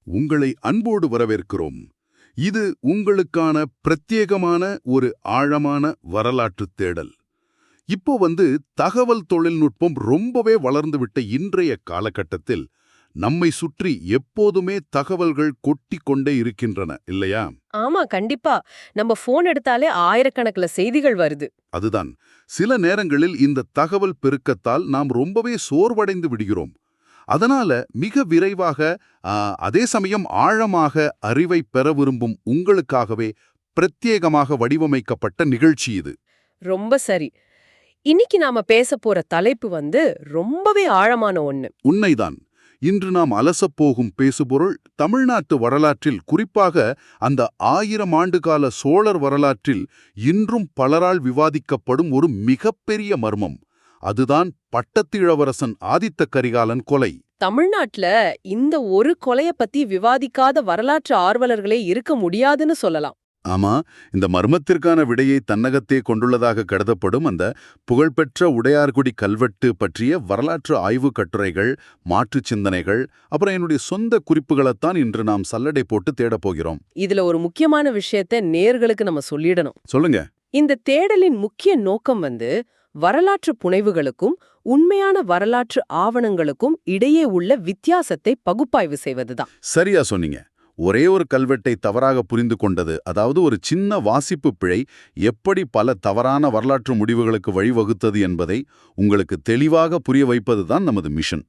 உங்களை அன்போடு வரவேற்கிறோம். இது உங்களுக்கான பிரத்யேகமான ஒரு ஆழமான வரலாற்றுத் தேடல். இப்போ தகவல் தொழில்நுட்பம் ரொம்பவே வளர்ந்துவிட்ட இன்றைய காலகட்டத்தில் நம்மை சுற்றி எப்போதுமே தகவல்கள் கொட்டிக் கொண்டே இருக்கின்றன, இல்லையா? ஆமா, கண்டிப்பா. நம்ம போன் எடுத்தாலே ஆயிரக்கணக்கில் செய்திகள் வருது. அதுதான், சில நேரங்களில் இந்த தகவல் பெருக்கத்தால் நாம் ரொம்பவே சோர்வடைந்து விடுகிறோம். அதனால மிக விரைவாக அதே சமயம் ஆழமாக அறிவை பெற விரும்பும் உங்களுக்காகவே பிரத்யேகமாக வடிவமைக்கப்பட்ட நிகழ்ச்சி இது. ரொம்ப சரி. இன்னைக்கு நாம பேச போற தலைப்பு ரொம்பவே ஆழமான ஒண்ணு. உண்மைதான். இன்று நாம் அலசப்போகும் பேசுபொருள் தமிழ்நாட்டு வரலாற்றில், குறிப்பாக அந்த 1000 ஆண்டுகால சோழர் வரலாற்றில் இன்றும் பலரால் விவாதிக்கப்படும் ஒரு மிகப்பெரிய மர்மம். அதுதான் பட்டத்து இளவரசன் ஆதித்த கரிகாலன் கொலை. தமிழ்நாட்டுல இந்த ஒரு கொலைய பத்தி விவாதிக்காத வரலாற்று ஆர்வலர்களே இருக்க முடியாதுன்னு சொல்லலாம். ஆமா, இந்த மர்மத்திற்கான விடையை தன்னகத்தே கொண்டுள்ளதாக கருதப்படும் அந்த புகழ்பெற்ற உடையார்குடி கல்வெட்டு பற்றிய வரலாற்று ஆய்வு கட்டுரைகள், மாற்றுச் சிந்தனைகள், அப்புறம் என்னுடைய சொந்த குறிப்புகளைத்தான் இன்று நாம் சல்லடை போட்டு தேடப் போகிறோம். இதுல ஒரு முக்கியமான விஷயத்த நேர்களுக்கு நம்ம சொல்லிடணும். சொல்லுங்க. இந்த தேடலின் முக்கிய நோக்கம் வரலாற்று புனைவுகளுக்கும் உண்மையான வரலாற்று ஆவணங்களுக்கும் இடையே உள்ள வித்தியாசத்தை பகுப்பாய்வு செய்வதுதான். சரியா சொன்னீங்க. ஒரே ஒரு கல்வெட்டை தவறாக புரிந்து கொண்டது, அதாவது ஒரு சின்ன வாசிப்பு பிழை, எப்படி பல தவறான வரலாற்று முடிவுகளுக்கு வழிவகுத்தது என்பதை உங்களுக்கு தெளிவாக புரிய வைப்பதுதான் நமது மிஷன்.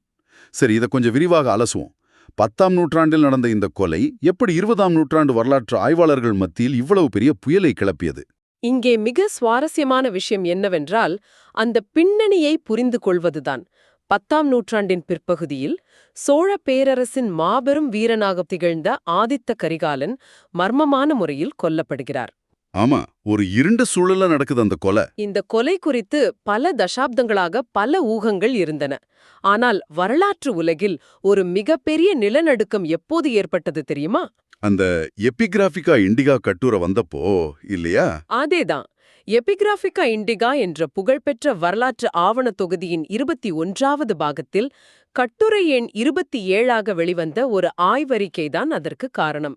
சரி, இதை கொஞ்சம் விரிவாக அலசுவோம். 10ஆம் நூற்றாண்டில் நடந்த இந்த கொலை எப்படி 20ஆம் நூற்றாண்டு வரலாற்று ஆய்வாளர்கள் மத்தியில் இவ்வளவு பெரிய புயலை கிளப்பியது? இங்கே மிக சுவாரஸ்யமான விஷயம் என்னவென்றால், அந்த பின்னணியை புரிந்து கொள்வதுதான். 10ஆம் நூற்றாண்டின் பிற்பகுதியில் சோழ பேரரசின் மாபெரும் வீரனாக திகழ்ந்த ஆதித்த கரிகாலன் மர்மமான முறையில் கொல்லப்படுகிறார். ஆமா, ஒரு இருண்ட சூழல்ல நடக்குது அந்த கொலை. இந்த கொலை குறித்து பல தசாப்தங்களாக பல ஊகங்கள் இருந்தன. ஆனால் வரலாற்று உலகில் ஒரு மிகப்பெரிய நிலநடுக்கம் எப்போது ஏற்பட்டது தெரியுமா? அந்த எபிகிராபிகா இண்டிகா கட்டுரை வந்தப்போ இல்லையா? அதேதான். எபிகிராபிகா இண்டிகா என்ற புகழ்பெற்ற வரலாற்று ஆவண தொகுதியின் 21வது பாகத்தில் கட்டுரை எண் 27ஆக வெளிவந்த ஒரு ஆய்வறிக்கைதான் அதற்கு காரணம்.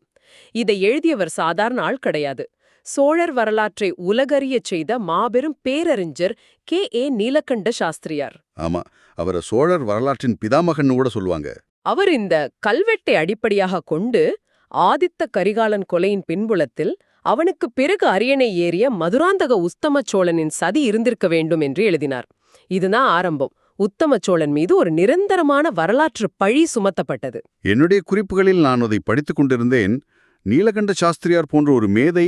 இதை எழுதியவர் சாதாரண ஆள் கிடையாது. சோழர் வரலாற்றை உலகறியச் செய்த மாபெரும் பேரறிஞர் K.A. நீலகண்ட சாஸ்திரியார். ஆமா, அவரை சோழர் வரலாற்றின் பிதாமகன்னு கூட சொல்லுவாங்க. அவர் இந்த கல்வெட்டை அடிப்படையாக கொண்டு ஆதித்த கரிகாலன் கொலையின் பின்புலத்தில் அவனுக்கு பிறகு அரியணை ஏறிய மதுராந்தக உத்தம சோழனின் சதி இருந்திருக்க வேண்டும் என்று எழுதினார். இதுதான் ஆரம்பம். உத்தம சோழன் மீது ஒரு நிரந்தரமான வரலாற்று பழி சுமத்தப்பட்டது. என்னுடைய குறிப்புகளில் நான் அதை படித்துக் கொண்டிருந்தேன். நீலகண்ட சாஸ்திரியார் போன்ற ஒரு மேதை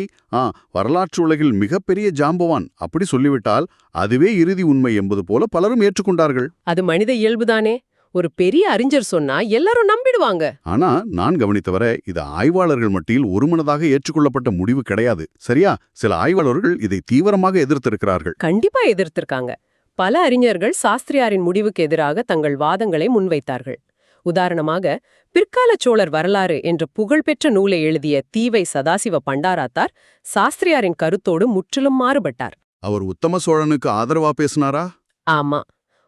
வரலாற்று உலகில் மிகப்பெரிய ஜாம்பவான் அப்படி சொல்லிவிட்டால் அதுவே இறுதி உண்மை என்பது போல பலரும் ஏற்றுக்கொண்டார்கள். அது மனித இயல்புதானே. ஒரு பெரிய அறிஞர் சொன்னா எல்லாரும் நம்பிடுவாங்க. ஆனா நான் கவனித்தவரை இது ஆய்வாளர்கள் மத்தியில் ஒருமனதாக ஏற்றுக்கொள்ளப்பட்ட முடிவு கிடையாது. சரியா? சில ஆய்வாளர்கள் இதை தீவிரமாக எதிர்த்திருக்கிறார்கள். கண்டிப்பா எதிர்த்திருக்காங்க. பல அறிஞர்கள் சாஸ்திரியாரின் முடிவுக்கு எதிராக தங்கள் வாதங்களை முன்வைத்தார்கள். உதாரணமாக, பிற்கால சோழர் வரலாறு என்ற புகழ்பெற்ற நூலை எழுதிய தீவை சதாசிவ பண்டாராத்தார் சாஸ்திரியாரின் கருத்தோடு முற்றிலும் மாறுபட்டார். அவர் உத்தம சோழனுக்கு ஆதரவா பேசினாரா? ஆமா,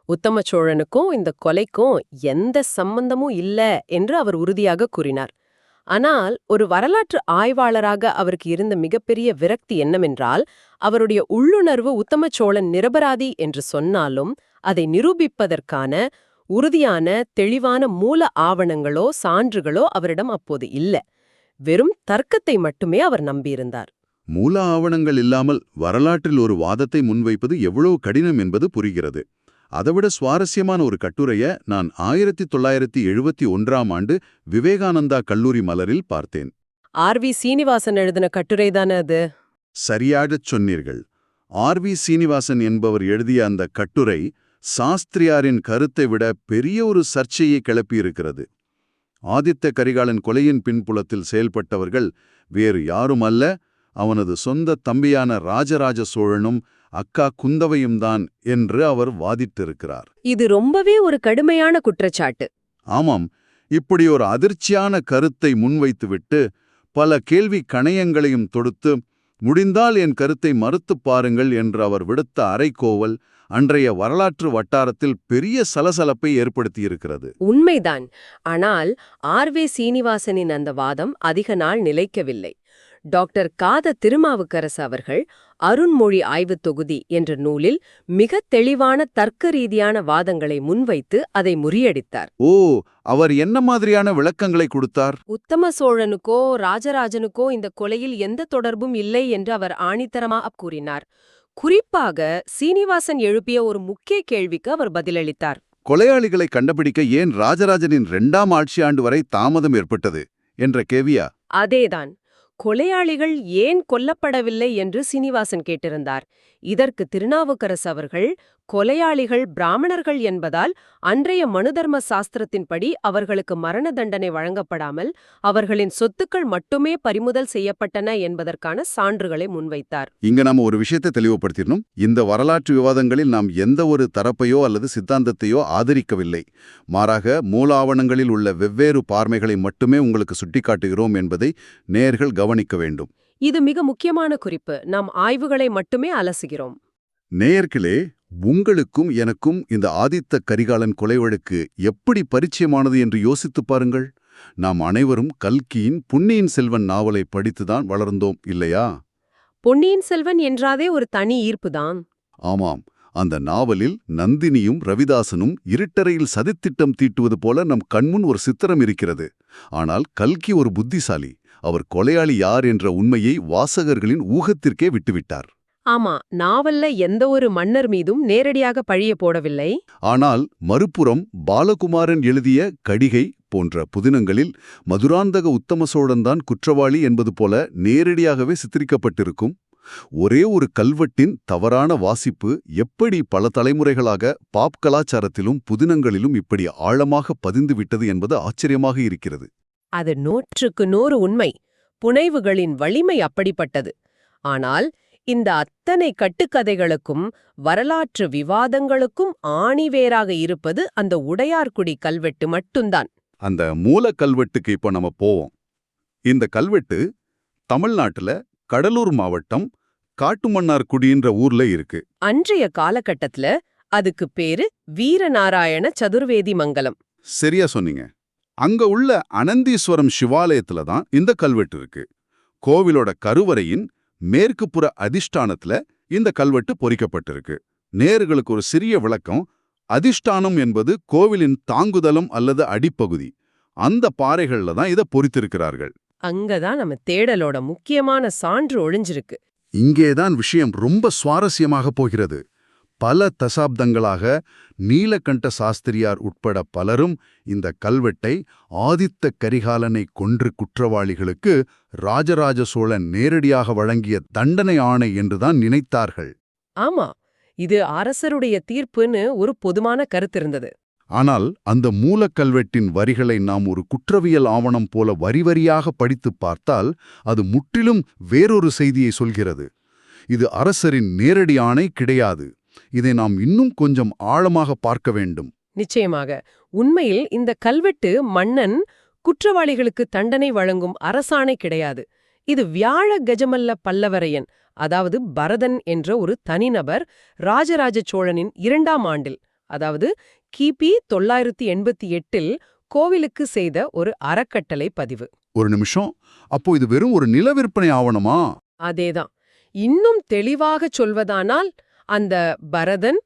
உத்தம சோழனுக்கும் இந்த கொலைக்கும் எந்த சம்பந்தமும் இல்ல என்று அவர் உறுதியாக கூறினார். ஆனால் ஒரு வரலாற்று ஆய்வாளராக அவருக்கு இருந்த மிகப்பெரிய விரக்தி என்னவென்றால், அவருடைய உள்ளுணர்வு உத்தம சோழன் நிரபராதி என்று சொன்னாலும் அதை நிரூபிப்பதற்கான உறுதியான தெளிவான மூல ஆவணங்களோ சான்றுகளோ அவரிடம் அப்போது இல்ல. வெறும் தர்க்கத்தை மட்டுமே அவர் நம்பியிருந்தார். மூல ஆவணங்கள் இல்லாமல் வரலாற்றில் ஒரு வாதத்தை முன்வைப்பது எவ்வளவு கடினம் என்பது புரிகிறது. அதைவிட சுவாரஸ்யமான ஒரு கட்டுரைய நான் 1971ஆம் ஆண்டு விவேகானந்தா கல்லூரி மலரில் பார்த்தேன். R.V. சீனிவாசன் எழுதின கட்டுரைதானே அது? சரியாகச் சொன்னீர்கள். R.V. சீனிவாசன் என்பவர் எழுதிய அந்த கட்டுரை சாஸ்திரியாரின் கருத்தை விட பெரிய ஒரு சர்ச்சையை கிளப்பியிருக்கிறது. ஆதித்த கரிகாலன் கொலையின் பின்புலத்தில் செயல்பட்டவர்கள் வேறு யாரும் அல்ல, அவனது சொந்த தம்பியான ராஜராஜ சோழனும் அக்கா குந்தவையும் தான் என்று அவர் வாதிட்டிருக்கிறார். இது ரொம்பவே ஒரு கடுமையான குற்றச்சாட்டு. ஆமாம், இப்படி ஒரு அதிர்ச்சியான கருத்தை முன்வைத்துவிட்டு பல கேள்வி கணையங்களையும் தொடுத்து, முடிந்தால் என் கருத்தை மறுத்துப் பாருங்கள் என்று அவர் விடுத்த அறைகோவல் அன்றைய வரலாற்று வட்டாரத்தில் பெரிய சலசலப்பை ஏற்படுத்தியிருக்கிறது. உண்மைதான். ஆனால் ஆர்.வே. சீனிவாசனின் அந்த வாதம் அதிக நாள் நிலைக்கவில்லை. டாக்டர் காத திருமாவுக்கரசு அவர்கள் அருண்மொழி ஆய்வுத் தொகுதி என்ற நூலில் மிகத் தெளிவான தர்க்க ரீதியான வாதங்களை முன்வைத்து அதை முறியடித்தார். ஓ, அவர் என்ன மாதிரியான விளக்கங்களை கொடுத்தார்? உத்தம சோழனுக்கோ ராஜராஜனுக்கோ இந்த கொலையில் எந்த தொடர்பும் இல்லை என்று அவர் ஆணித்தரமாக கூறினார். குறிப்பாக சீனிவாசன் எழுப்பிய ஒரு முக்கிய கேள்விக்கு அவர் பதிலளித்தார். கொலையாளிகளை கண்டுபிடிக்க ஏன் ராஜராஜனின் 2ஆம் ஆட்சி ஆண்டு வரை தாமதம் ஏற்பட்டது என்ற கேள்வியா? அதேதான். கொலையாளிகள் ஏன் கொல்லப்படவில்லை என்று சீனிவாசன் கேட்டிருந்தார். இதற்கு திருநாவுக்கரசு அவர்கள், கொலையாளிகள் பிராமணர்கள் என்பதால் அன்றைய மனுதர்ம சாஸ்திரத்தின்படி அவர்களுக்கு மரண தண்டனை வழங்கப்படாமல் அவர்களின் சொத்துக்கள் மட்டுமே பறிமுதல் செய்யப்பட்டன என்பதற்கான சான்றுகளை முன்வைத்தார். இங்க நாம ஒரு விஷயத்தை தெளிவுபடுத்திடணும். இந்த வரலாற்று விவாதங்களில் நாம் எந்த ஒரு தரப்பையோ அல்லது சித்தாந்தத்தையோ ஆதரிக்கவில்லை. மாறாக மூல ஆவணங்களில் உள்ள வெவ்வேறு பார்வைகளை மட்டுமே உங்களுக்கு சுட்டிக்காட்டுகிறோம் என்பதை நேயர்கள் கவனிக்க வேண்டும். இது மிக முக்கியமான குறிப்பு. நாம் ஆய்வுகளை மட்டுமே அலசுகிறோம். நேயர்களே, உங்களுக்கும் எனக்கும் இந்த ஆதித்த கரிகாலன் கொலை வழக்கு எப்படி பரிச்சயமானது என்று யோசித்துப் பாருங்கள். நாம் அனைவரும் கல்கியின் பொன்னியின் செல்வன் நாவலை படித்துதான் வளர்ந்தோம், இல்லையா? பொன்னியின் செல்வன் என்றாதே ஒரு தனி ஈர்ப்புதான். ஆமாம். அந்த நாவலில் நந்தினியும் ரவிதாசனும் இருட்டறையில் சதித்திட்டம் தீட்டுவது போல நம் கண்முன் ஒரு சித்திரம் இருக்கிறது. ஆனால் கல்கி ஒரு புத்திசாலி. அவர் கொலையாளி யார் என்ற உண்மையை வாசகர்களின் ஊகத்திற்கே விட்டுவிட்டார். ஆமா, நாவல்ல எந்த ஒரு மன்னர் மீதும் நேரடியாக பழிய போடவில்லை. ஆனால் மறுபுறம் பாலகுமாரன் எழுதிய கடிகை போன்ற புதினங்களில் மதுராந்தக உத்தம சோழன்தான் குற்றவாளி என்பது போல நேரடியாகவே சித்தரிக்கப்பட்டிருக்கும். ஒரே ஒரு கல்வெட்டின் தவறான வாசிப்பு எப்படி பல தலைமுறைகளாக பாப் கலாச்சாரத்திலும் புதினங்களிலும் இப்படி ஆழமாக பதிந்துவிட்டது என்பது ஆச்சரியமாக இருக்கிறது. அது 100க்கு 100 உண்மை. புனைவுகளின் வலிமை அப்படிப்பட்டது. ஆனால் இந்த அத்தனை கட்டுக்கதைகளுக்கும் வரலாற்று விவாதங்களுக்கும் ஆணிவேராக இருப்பது அந்த உடையார்குடி கல்வெட்டு மட்டும்தான். அந்த மூல கல்வெட்டுக்கு இப்போ நம்ம போவோம். இந்த கல்வெட்டு தமிழ்நாட்டுல கடலூர் மாவட்டம் காட்டுமன்னார்குடின்ற ஊர்ல இருக்கு. அன்றைய காலகட்டத்துல அதுக்கு பேரு வீரநாராயண சதுர்வேதி மங்கலம். சரியா சொன்னீங்க. அங்க உள்ள அனந்தீஸ்வரம் சிவாலயத்துல தான் இந்த கல்வெட்டு இருக்கு. கோவிலோட கருவறையின் மேற்கு புற அதிஷ்டானத்துல இந்த கல்வெட்டு பொறிக்கப்பட்டிருக்கு. நேயர்களுக்கு ஒரு சிறிய விளக்கம். அதிஷ்டானம் என்பது கோவிலின் தாங்குதலம் அல்லது அடிப்பகுதி. அந்த பாறைகள்ல தான் இதை பொறித்திருக்கிறார்கள். அங்கதான் நம்ம தேடலோட முக்கியமான சான்று ஒளிஞ்சிருக்கு. இங்கேதான் விஷயம் ரொம்ப சுவாரஸ்யமாக போகிறது. பல தசாப்தங்களாக நீலகண்ட சாஸ்திரியார் உட்பட பலரும் இந்த கல்வெட்டை ஆதித்த கரிகாலனை கொன்று குற்றவாளிகளுக்கு ராஜராஜ சோழன் நேரடியாக வழங்கிய தண்டனை ஆணை என்றுதான் நினைத்தார்கள். ஆமா, இது அரசருடைய தீர்ப்புன்னு ஒரு பொதுவான கருத்து இருந்தது. ஆனால் அந்த மூலக்கல்வெட்டின் வரிகளை நாம் ஒரு குற்றவியல் ஆவணம் போல வரிவரியாக படித்துப் பார்த்தால் அது முற்றிலும் வேறொரு செய்தியை சொல்கிறது. இது அரசரின் நேரடி ஆணை கிடையாது. இதை நாம் இன்னும் கொஞ்சம் ஆழமாக பார்க்க வேண்டும். நிச்சயமாக. உண்மையில் இந்த கல்வெட்டு மன்னன் குற்றவாளிகளுக்கு தண்டனை வழங்கும் அரசாணை கிடையாது. இது வியாழ கஜமல்ல பல்லவரையன், அதாவது பரதன் என்ற ஒரு தனிநபர் ராஜராஜ சோழனின் 2ஆம் ஆண்டில், அதாவது கிபி 988இல் கோவிலுக்கு செய்த ஒரு அறக்கட்டளை பதிவு. ஒரு நிமிஷம், அப்போ இது வெறும் ஒரு நில விற்பனை ஆவணமா? அதேதான். இன்னும் தெளிவாகச் சொல்வதானால் அந்த பரதன்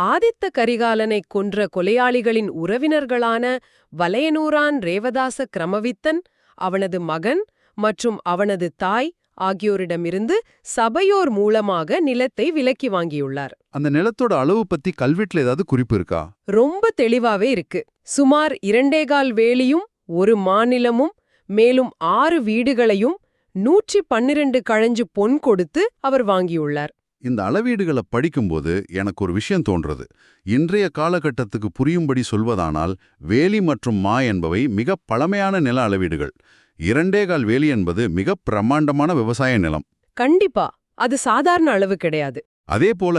ஆதித்த கரிகாலனை கொன்ற கொலையாளிகளின் உறவினர்களான வலையனூரான் ரேவதாச கிரமவித்தன், அவனது மகன் மற்றும் அவனது தாய் ஆகியோரிடமிருந்து சபையோர் மூலமாக நிலத்தை விலக்கி வாங்கியுள்ளார். அந்த நிலத்தோட அளவு பத்தி கல்வெட்டுல ஏதாவது குறிப்பு இருக்கா? ரொம்ப தெளிவாவே இருக்கு. சுமார் 2.25 வேலியும் 1 மாநிலமும் மேலும் 6 வீடுகளையும் 112 கழஞ்சு பொன் கொடுத்து அவர் வாங்கியுள்ளார். இந்த அளவீடுகளை படிக்கும்போது எனக்கு ஒரு விஷயம் தோன்றது. இன்றைய காலகட்டத்துக்கு புரியும்படி சொல்வதானால் வேலி மற்றும் மா என்பவை மிக பழமையான நில அளவீடுகள். 2.25 வேலி என்பது மிக பிரமாண்டமான விவசாய நிலம். கண்டிப்பா, அது சாதாரண அளவு கிடையாது. அதேபோல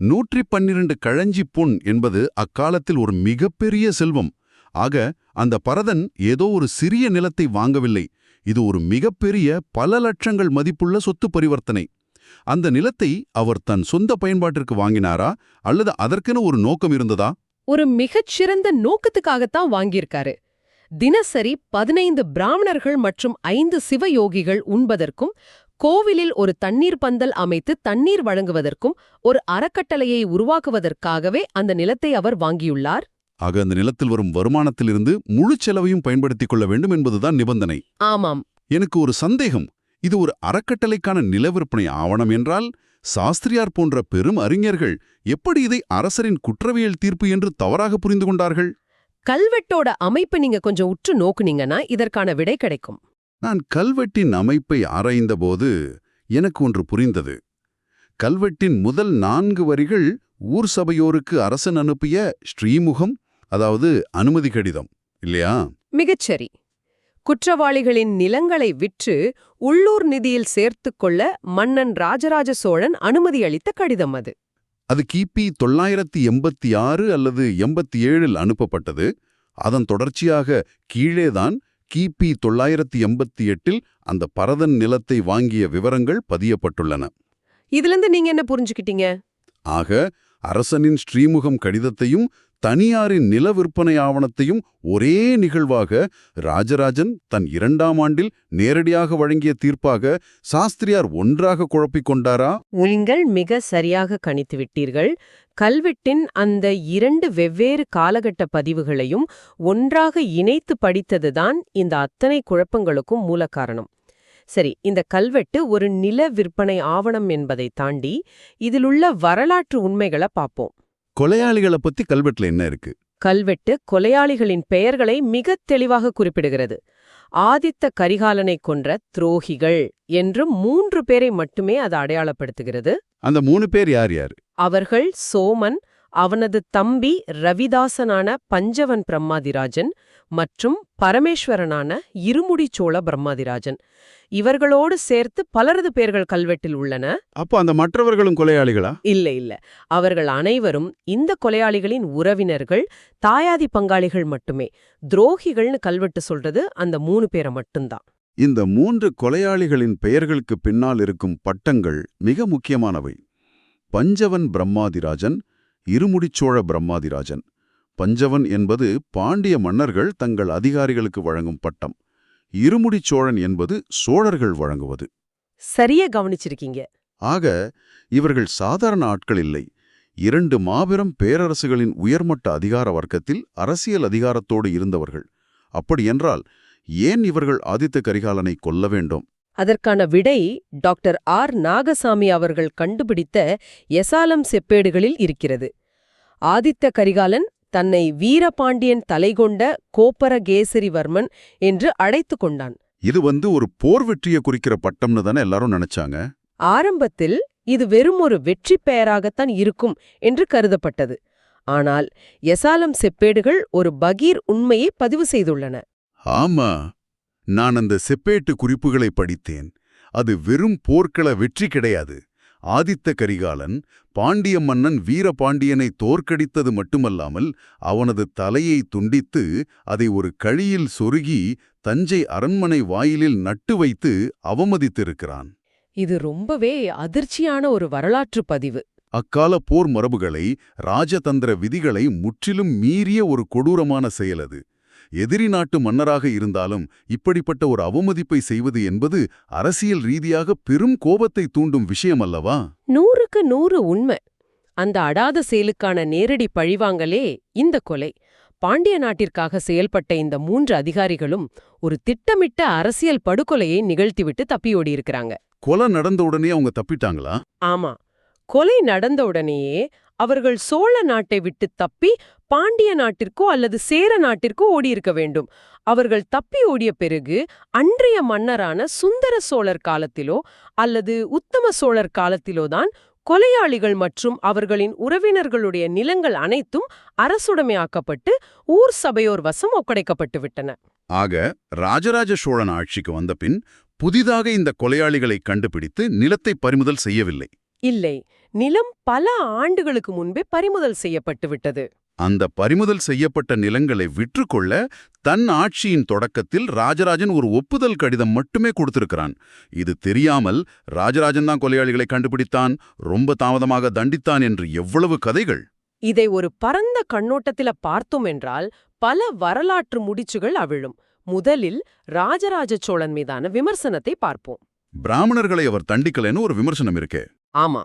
112 கழஞ்சி பொன் என்பது அக்காலத்தில் ஒரு மிகப்பெரிய செல்வம். ஆக அந்த பரதன் ஏதோ ஒரு சிறிய நிலத்தை வாங்கவில்லை. இது ஒரு மிகப்பெரிய பல லட்சங்கள் மதிப்புள்ள சொத்து பரிவர்த்தனை. அந்த நிலத்தை அவர் தன் சொந்த பயன்பாட்டிற்கு வாங்கினாரா அல்லது அதற்கென ஒரு நோக்கம் இருந்ததா? ஒரு மிகச்சிறந்த நோக்கத்துக்காகத்தான் வாங்கியிருக்காரு. தினசரி 15 பிராமணர்கள் மற்றும் 5 சிவயோகிகள் உண்பதற்கும், கோவிலில் ஒரு தண்ணீர் பந்தல் அமைத்து தண்ணீர் வழங்குவதற்கும் ஒரு அறக்கட்டளையை உருவாக்குவதற்காகவே அந்த நிலத்தை அவர் வாங்கியுள்ளார். ஆக அந்த நிலத்தில் வரும் வருமானத்திலிருந்து முழு செலவையும் பயன்படுத்திக் கொள்ள வேண்டும் என்பதுதான் நிபந்தனை. ஆமாம். எனக்கு ஒரு சந்தேகம். இது ஒரு அறக்கட்டளைக்கான நில விற்பனை ஆவணம் என்றால், சாஸ்திரியார் போன்ற பெரும் அறிஞர்கள் எப்படி இதை அரசரின் குற்றவியல் தீர்ப்பு என்று தவறாக புரிந்து கொண்டார்கள்? கல்வெட்டோட அமைப்பு நீங்க கொஞ்சம் உற்று நோக்குனீங்கன்னா இதற்கான விடை கிடைக்கும். நான் கல்வெட்டின் அமைப்பை ஆராய்ந்தபோது எனக்கு ஒன்று புரிந்தது. கல்வெட்டின் முதல் 4 வரிகள் ஊர் சபையோருக்கு அரசன் அனுப்பிய ஸ்ரீமுகம், அதாவது அனுமதி கடிதம் இல்லையா? மிகச்சரி. குற்றவாளிகளின் நிலங்களை விற்று உள்ளூர் நிதியில் சேர்த்துக் கொள்ள மன்னன் ராஜராஜ சோழன் அனுமதி அளித்த கடிதம் அது. அது கிபி 986 அல்லது 87இல் அனுப்பப்பட்டது. அதன் தொடர்ச்சியாக கீழேதான் கிபி 988இல் அந்த பரதன் நிலத்தை வாங்கிய விவரங்கள் பதியப்பட்டுள்ளன. இதிலிருந்து நீங்க என்ன புரிஞ்சுக்கிட்டீங்க? ஆக அரசனின் ஸ்ரீமுகம் கடிதத்தையும் தனியாரின் நில விற்பனை ஆவணத்தையும் ஒரே நிகழ்வாக ராஜராஜன் தன் 2ஆம் ஆண்டில் நேரடியாக வழங்கிய தீர்ப்பாக சாஸ்திரியார் ஒன்றாக குழப்பிக் கொண்டாரா? நீங்கள் மிக சரியாக கணித்து விட்டீர்கள். கல்வெட்டின் அந்த 2 வெவ்வேறு காலகட்ட பதிவுகளையும் ஒன்றாக இணைத்து படித்ததுதான் இந்த அத்தனை குழப்பங்களுக்கும் மூல காரணம். சரி, இந்த கல்வெட்டு ஒரு நில விற்பனை ஆவணம் என்பதை தாண்டி இதிலுள்ள வரலாற்று உண்மைகளை பார்ப்போம். கொலையாளிகளை பத்தி கல்வெட்டுல என்ன இருக்கு? கல்வெட்டு கொலையாளிகளின் பெயர்களை மிகத் தெளிவாக குறிப்பிடுகிறது. ஆதித்த கரிகாலனை கொன்ற துரோகிகள் என்று 3 பேரை மட்டுமே அது அடையாளப்படுத்துகிறது. அந்த 3 பேர் யார் யார்? அவர்கள் சோமன், அவனது தம்பி ரவிதாசனான பஞ்சவன் பிரம்மாதிராஜன் மற்றும் பரமேஸ்வரனான இருமுடி சோழ பிரம்மாதிராஜன். இவர்களோடு சேர்த்து பலரது பெயர்கள் கல்வெட்டில் உள்ளன. அப்போ அந்த மற்றவர்களும் கொலையாளிகளா? இல்ல. அவர்கள் அனைவரும் இந்த கொலையாளிகளின் உறவினர்கள், தாயாதி பங்காளிகள் மட்டுமே. துரோகிகள்னு கல்வெட்டு சொல்றது அந்த 3 பேரை மட்டும்தான். இந்த 3 கொலையாளிகளின் பெயர்களுக்கு பின்னால் இருக்கும் பட்டங்கள் மிக முக்கியமானவை. பஞ்சவன் பிரம்மாதிராஜன், இருமுடிச்சோழ பிரம்மாதிராஜன். பஞ்சவன் என்பது பாண்டிய மன்னர்கள் தங்கள் அதிகாரிகளுக்கு வழங்கும் பட்டம். இருமுடிச் சோழன் என்பது சோழர்கள் வழங்குவது. சரியா கவனிச்சிருக்கீங்க. ஆக இவர்கள் சாதாரண ஆட்கள் இல்லை. 2 மாபெரும் பேரரசுகளின் உயர்மட்ட அதிகார வர்க்கத்தில் அரசியல் அதிகாரத்தோடு இருந்தவர்கள். அப்படியென்றால் ஏன் இவர்கள் ஆதித்த கரிகாலனை கொல்ல வேண்டும்? அதற்கான விடை டாக்டர் ஆர். நாகசாமி அவர்கள் கண்டுபிடித்த எசாலம் செப்பேடுகளில் இருக்கிறது. ஆதித்த கரிகாலன் தன்னை வீரபாண்டியன் தலைகொண்ட கோப்பரகேசரிவர்மன் என்று அழைத்து கொண்டான். இது ஒரு போர் வெற்றியை குறிக்கிற பட்டம்னு தானே எல்லாரும் நினைச்சாங்க. ஆரம்பத்தில் இது வெறும் ஒரு வெற்றி பெயராகத்தான் இருக்கும் என்று கருதப்பட்டது. ஆனால் எசாலம் செப்பேடுகள் ஒரு பகீர் உண்மையை பதிவு செய்துள்ளன. ஆமா, நான் அந்த செப்பேட்டு குறிப்புகளை படித்தேன். அது வெறும் போர்க்கள வெற்றி கிடையாது. ஆதித்த கரிகாலன் பாண்டிய மன்னன் வீரபாண்டியனை தோற்கடித்தது மட்டுமல்லாமல் அவனது தலையை துண்டித்து அதை ஒரு கழியில் சொருகி தஞ்சை அரண்மனை வாயிலில் நட்டு வைத்து அவமதித்திருக்கிறான். இது ரொம்பவே அதிர்ச்சியான ஒரு வரலாற்று பதிவு. அக்கால போர் மரபுகளை, ராஜதந்திர விதிகளை முற்றிலும் மீறிய ஒரு கொடூரமான செயல் அது. எதிரி நாட்டு மன்னராக இருந்தாலும் இப்படிப்பட்ட ஒரு அவமதிப்பை செய்வது என்பது அரசியல் ரீதியாக பெரும் கோபத்தை தூண்டும் விஷயம் அல்லவா? 100க்கு 100 உண்மை. அந்த அடாத செயலுக்கான நேரடி பழிவாங்கலே இந்த கொலை. பாண்டிய நாட்டிற்காக செயல்பட்ட இந்த 3 அதிகாரிகளும் ஒரு திட்டமிட்ட அரசியல் படுகொலையை நிகழ்த்திவிட்டு தப்பியோடியிருக்கிறாங்க. கொலை நடந்த உடனே அவங்க தப்பிட்டாங்களா? ஆமா, கொலை நடந்த உடனேயே அவர்கள் சோழ நாட்டை விட்டு தப்பி பாண்டிய நாட்டிற்கோ அல்லது சேர நாட்டிற்கோ ஓடியிருக்க வேண்டும். அவர்கள் தப்பி ஓடிய பிறகு அன்றைய மன்னரான சுந்தர சோழர் காலத்திலோ அல்லது உத்தம சோழர் காலத்திலோதான் கொலையாளிகள் மற்றும் அவர்களின் உறவினர்களுடைய நிலங்கள் அனைத்தும் அரசுடைமையாக்கப்பட்டு ஊர் சபையோர் வசம் ஒப்படைக்கப்பட்டு விட்டன. ஆக ராஜராஜ சோழன் ஆட்சிக்கு வந்தபின் புதிதாக இந்த கொலையாளிகளை கண்டுபிடித்து நிலத்தை பறிமுதல் செய்யவில்லை. இல்லை, நிலம் பல ஆண்டுகளுக்கு முன்பே பறிமுதல் செய்யப்பட்டு விட்டது. அந்த பறிமுதல் செய்யப்பட்ட நிலங்களை விற்றுக்கொள்ள தன் ஆட்சியின் தொடக்கத்தில் ராஜராஜன் ஒரு ஒப்புதல் கடிதம் மட்டுமே கொடுத்திருக்கிறான். இது தெரியாமல் ராஜராஜன் தான் கொலையாளிகளை கண்டுபிடித்தான், ரொம்ப தாமதமாக தண்டித்தான் என்று எவ்வளவு கதைகள்! இதை ஒரு பரந்த கண்ணோட்டத்தில பார்த்தோம் என்றால் பல வரலாற்று முடிச்சுகள் அவிழும். முதலில் ராஜராஜ சோழன் மீதான விமர்சனத்தை பார்ப்போம். பிராமணர்களை அவர் தண்டிக்கலைன்னு ஒரு விமர்சனம் இருக்கே. ஆமா,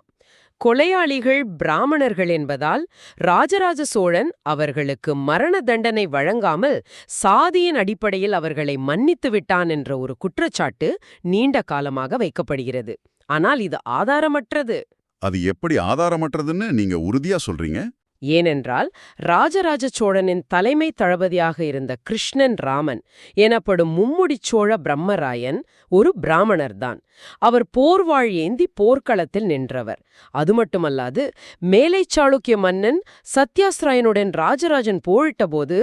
கொலையாளிகள் பிராமணர்கள் என்பதால் ராஜராஜ சோழன் அவர்களுக்கு மரண தண்டனை வழங்காமல் சாதியின் அடிப்படையில் அவர்களை மன்னித்து விட்டான் என்ற ஒரு குற்றச்சாட்டு நீண்ட காலமாக வைக்கப்படுகிறது. ஆனால் இது ஆதாரமற்றது. அது எப்படி ஆதாரமற்றதுன்னு நீங்க உறுதியா சொல்றீங்க? ஏனென்றால் ராஜராஜ சோழனின் தலைமை தளபதியாக இருந்த கிருஷ்ணன் ராமன் எனப்படும் மும்முடிச் சோழ பிரம்மராயன் ஒரு பிராமணர்தான். அவர் போர்வாள் ஏந்தி போர்க்களத்தில் நின்றவர். அது மட்டுமல்லாது மேலை சாளுக்கிய மன்னன் சத்யாஸ்ராயனுடன் ராஜராஜன் போரிட்டபோது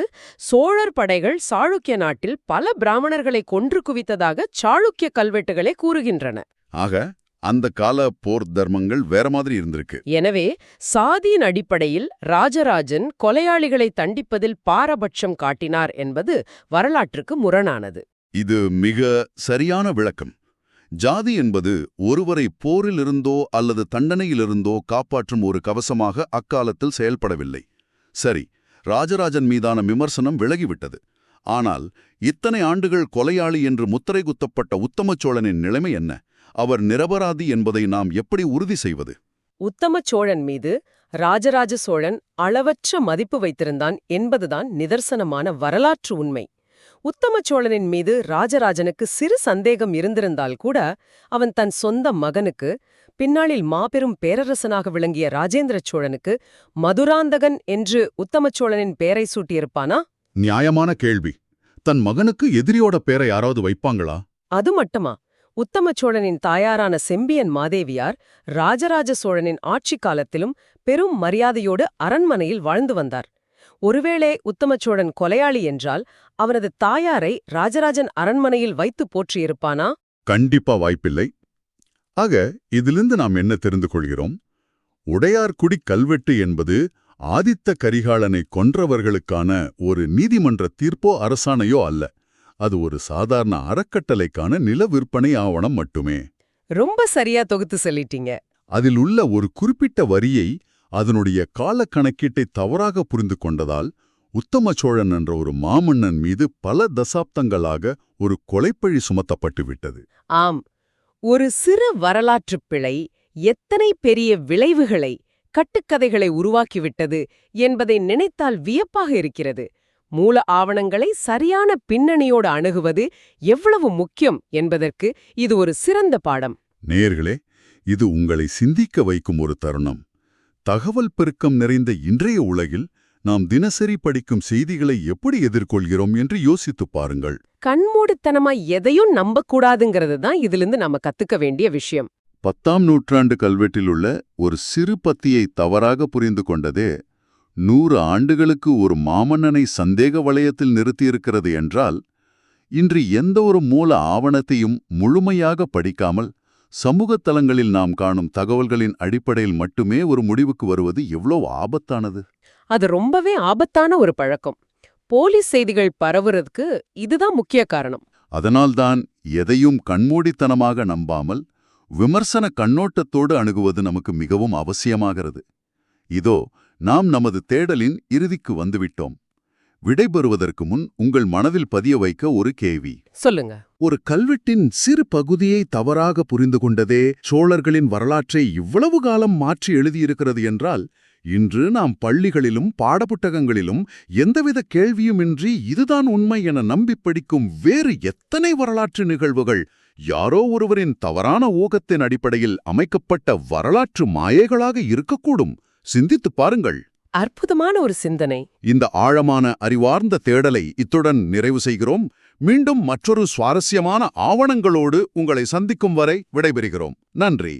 சோழர் படைகள் சாளுக்கிய நாட்டில் பல பிராமணர்களை கொன்று குவித்ததாக சாளுக்கிய கல்வெட்டுகளே கூறுகின்றன. ஆக அந்த கால போர் தர்மங்கள் வேற மாதிரி இருந்திருக்கு. எனவே சாதியின் அடிப்படையில் ராஜராஜன் கொலையாளிகளை தண்டிப்பதில் பாரபட்சம் காட்டினார் என்பது வரலாற்றுக்கு முரணானது. இது மிக சரியான விளக்கம். ஜாதி என்பது ஒருவரை போரிலிருந்தோ அல்லது தண்டனையிலிருந்தோ காப்பாற்றும் ஒரு கவசமாக அக்காலத்தில் செயல்படவில்லை. சரி, ராஜராஜன் மீதான விமர்சனம் விலகிவிட்டது. ஆனால் இத்தனை ஆண்டுகள் கொலையாளி என்று முத்திரை குத்தப்பட்ட உத்தம சோழனின் நிலைமை என்ன? அவர் நிரபராதி என்பதை நாம் எப்படி உறுதி செய்வது? உத்தம சோழன் மீது ராஜராஜ சோழன் அளவற்ற மதிப்பு வைத்திருந்தான் என்பதுதான் நிதர்சனமான வரலாற்று உண்மை. உத்தம சோழனின் மீது ராஜராஜனுக்கு சிறு சந்தேகம் இருந்திருந்தால் கூட அவன் தன் சொந்த மகனுக்கு, பின்னாளில் மாபெரும் பேரரசனாக விளங்கிய ராஜேந்திர சோழனுக்கு மதுராந்தகன் என்று உத்தம சோழனின் பெயரை சூட்டியிருப்பானா? நியாயமான கேள்வி. தன் மகனுக்கு எதிரியோட பேரை யாராவது வைப்பாங்களா? அது மட்டுமா? உத்தம சோழனின் தாயாரான செம்பியன் மாதேவியார் ராஜராஜ சோழனின் ஆட்சி காலத்திலும் பெரும் மரியாதையோடு அரண்மனையில் வாழ்ந்து வந்தார். ஒருவேளை உத்தம சோழன் கொலையாளி என்றால் அவனது தாயாரை ராஜராஜன் அரண்மனையில் வைத்து போற்றியிருப்பானா? கண்டிப்பா வாய்ப்பில்லை. ஆக இதிலிருந்து நாம் என்ன தெரிந்து கொள்கிறோம்? உடையார்குடி கல்வெட்டு என்பது ஆதித்த கரிகாலனை கொன்றவர்களுக்கான ஒரு நீதிமன்ற தீர்ப்போ அரசாணையோ அல்ல. அது ஒரு சாதாரண அறக்கட்டளைக்கான நில விற்பனை ஆவணம் மட்டுமே. ரொம்ப சரியா தொகுத்து சொல்லிட்டீங்க. அதில் உள்ள ஒரு குறிப்பிட்ட வரியை அதனுடைய கால கணக்கீட்டை தவறாக புரிந்து கொண்டதால் உத்தம சோழன் என்ற ஒரு மாமன்னன் மீது பல தசாப்தங்களாக ஒரு கொலைப்பழி சுமத்தப்பட்டு விட்டது. ஆம், ஒரு சிறு வரலாற்றுப் பிழை எத்தனை பெரிய விளைவுகளை, கட்டுக்கதைகளை உருவாக்கிவிட்டது என்பதை நினைத்தால் வியப்பாக இருக்கிறது. மூல ஆவணங்களை சரியான பின்னணியோடு அணுகுவது எவ்வளவு முக்கியம் என்பதற்கு இது ஒரு சிறந்த பாடம். நேயர்களே, இது உங்களை சிந்திக்க வைக்கும் ஒரு தருணம். தகவல் பெருக்கம் நிறைந்த இன்றைய உலகில் நாம் தினசரி படிக்கும் செய்திகளை எப்படி எதிர்கொள்கிறோம் என்று யோசித்துப் பாருங்கள். கண்மூடித்தனமா எதையும் நம்பக்கூடாதுங்கிறது தான் இதிலிருந்து நம்ம கத்துக்க வேண்டிய விஷயம். 10ஆம் நூற்றாண்டு கல்வெட்டிலுள்ள ஒரு சிறு பத்தியை தவறாக புரிந்து கொண்டதே 100 ஆண்டுகளுக்கு ஒரு மாமன்னனை சந்தேக வளையத்தில் நிறுத்தியிருக்கிறது என்றால், இன்று எந்த ஒரு மூல ஆவணத்தையும் முழுமையாக படிக்காமல் சமூக தளங்களில் நாம் காணும் தகவல்களின் அடிப்படையில் மட்டுமே ஒரு முடிவுக்கு வருவது எவ்வளவு ஆபத்தானது? அது ரொம்பவே ஆபத்தான ஒரு பழக்கம். போலீஸ் செய்திகள் பரவுறதுக்கு இதுதான் முக்கிய காரணம். அதனால்தான் எதையும் கண்மூடித்தனமாக நம்பாமல் விமர்சன கண்ணோட்டத்தோடு அணுகுவது நமக்கு மிகவும் அவசியமாகிறது. இதோ நாம் நமது தேடலின் இறுதிக்கு வந்துவிட்டோம். விடைபெறுவதற்கு முன் உங்கள் மனதில் பதிய வைக்க ஒரு கேள்வி. சொல்லுங்க. ஒரு கல்வெட்டின் சிறு பகுதியை தவறாக புரிந்து கொண்டதே சோழர்களின் வரலாற்றை இவ்வளவு காலம் மாற்றி எழுதியிருக்கிறது என்றால், இன்று நாம் பள்ளிகளிலும் பாடப்புத்தகங்களிலும் எந்தவித கேள்வியுமின்றி இதுதான் உண்மை என நம்பி படிக்கும் வேறு எத்தனை வரலாற்று நிகழ்வுகள் யாரோ ஒருவரின் தவறான ஊகத்தின் அடிப்படையில் அமைக்கப்பட்ட வரலாற்று மாயைகளாக இருக்கக்கூடும். சிந்தித்துப் பாருங்கள். அற்புதமான ஒரு சிந்தனை. இந்த ஆழமான அறிவார்ந்த தேடலை இத்துடன் நிறைவு செய்கிறோம். மீண்டும் மற்றொரு சுவாரஸ்யமான ஆவணங்களோடு உங்களை சந்திக்கும் வரை விடைபெறுகிறோம். நன்றி.